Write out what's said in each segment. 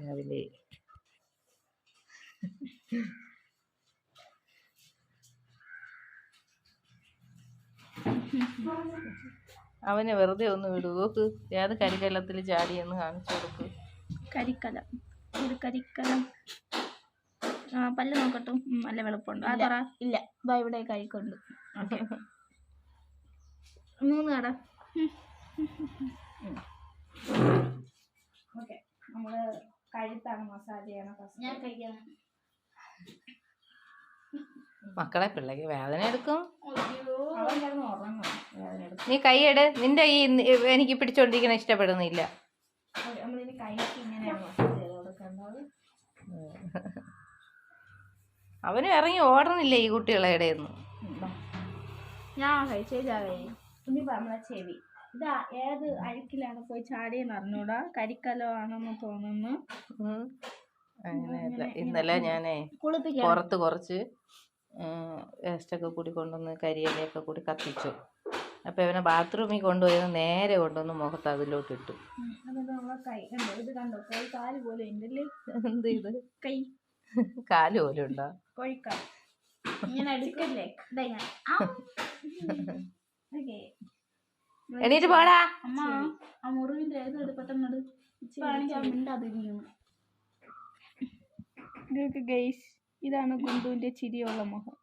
രാവിലെ അവനെ വെറുതെ ഒന്ന് വിടൂ. നോക്ക് ഏത് കരിക്കലത്തിൽ ചാടിയെന്ന് കാണിച്ചു കൊടുക്ക്. കരിക്കലം, ഒരു കരിക്കലം. പല്ല് നോക്കട്ടും. നല്ല വെളുപ്പുണ്ട്. ഇല്ല, ഇതാ ഇവിടെ കഴിക്കുണ്ട്. ഓക്കെ, 3 കട. ഓക്കെ, നമ്മള് കഴുത്താണ് മസാജ് ചെയ്യണം ഫസ്റ്റ്. ഞാൻ കഴിക്കണം. മക്കളെ പിള്ളേക്ക് വേദന എടുക്കും. അവൻ കിടന്ന് ഉറങ്ങും. നീ കൈയെട്. നിന്റെ ഈ എനിക്ക് പിടിച്ചോണ്ടിരിക്കണ ഇഷ്ടപ്പെടുന്നില്ല. നമ്മളിനി കൈക്ക് ഇങ്ങനെയാണ് മസാജ് ചെയ്ത് കൊടുക്കേണ്ടത്. അവനും ഇറങ്ങി ഓടണില്ല ഈ കുട്ടികളെ ഇടയൊന്നും. ഞാൻ കഴിച്ചേജാവേ. ഇനിയിപ്പോ നമ്മളെ ചെവി, ഇതാ ഏത് അഴുക്കിലാണ് പോയി ചാടിയെന്ന് അറിഞ്ഞൂടാ. കരിക്കലോ ആണെന്ന് തോന്നുന്നു. അങ്ങനെ ഇന്നലെ ഞാനേ പുറത്ത് കുറച്ച് വേസ്റ്റൊക്കെ കൂടി കൊണ്ടുവന്ന് കരിയിലൊക്കെ കൂടി കത്തിച്ചു. അപ്പൊ ഇവനെ ബാത്റൂമിൽ കൊണ്ടുപോയി നേരെ കൊണ്ടുവന്ന് മുഖത്ത് അതിലോട്ട് ഇട്ടു. ഇത് കണ്ടോ, കൈ കാല് പോലെ ഉണ്ടല്ലേ. എന്ത് ഇത് കൈ കാല് പോലെ ഉണ്ടോ? കോഴിക്കാൽ ഇങ്ങനെ എടുക്കല്ലേ. എണീറ്റ് പോടാ അമ്മ. ആ മുറിവിന്റെ പെട്ടെന്ന് ഗൈസ്, ഇതാണ് ഗുണ്ടുവിന്റെ ചിരിയുള്ള മുഖം.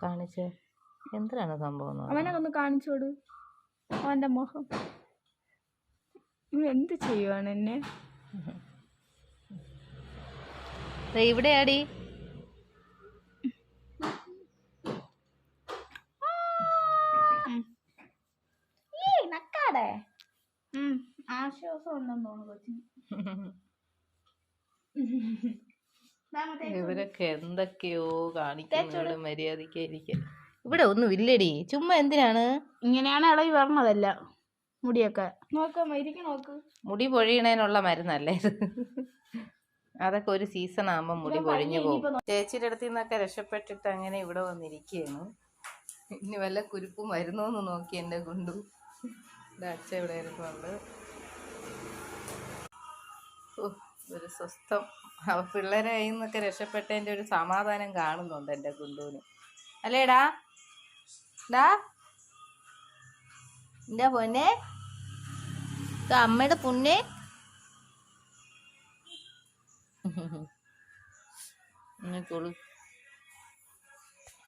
കാണിച്ചേ എന്തിനാണ് സംഭവം? അവനെ ഒന്ന് കാണിച്ചോട് അവന്റെ മുഖം. എന്ത് ചെയ്യുവാണ് എന്നെ? ഇവിടെയാടി നക്കാടെ ആശ്വാസം ഉണ്ടെന്ന് തോന്നുന്നു കൊച്ചിന്. ഇവരൊക്കെ എന്തൊക്കെയോ കാണിക്കുന്നത് മര്യാദക്കായിരിക്കും. ഇവിടെ ഒന്നും ഇല്ലടി, ചുമ്മാ എന്തിനാണ് ഇങ്ങനെയാണ് ഇളകി വരണതല്ല മുടിയൊക്കെ. നോക്ക് മുടി പൊഴിയണേനുള്ള മരുന്നല്ലേ ഇത്? അതൊക്കെ ഒരു സീസൺ ആകുമ്പോൾ മുടി പൊഴിഞ്ഞു പോകും. ചേച്ചിയുടെ അടുത്ത് നിന്നൊക്കെ രക്ഷപ്പെട്ടിട്ട് അങ്ങനെ ഇവിടെ വന്നിരിക്കുകയാണ്. ഇനി വല്ല കുരുപ്പും വരുന്നോന്ന് നോക്കി എൻ്റെ ഗുണ്ടു. അച്ഛ ഇവിടെ ഇരിപ്പുണ്ട്. ഒരു സ്വസ്ഥം. പിള്ളേരെ കയ്യിൽ നിന്നൊക്കെ രക്ഷപ്പെട്ടതിൻ്റെ ഒരു സമാധാനം കാണുന്നുണ്ട് എൻ്റെ ഗുണ്ടുവിന്. അല്ലേടാ എന്താ പൊന്നെ, അമ്മയുടെ പൊന്നെ. കുളിക്കും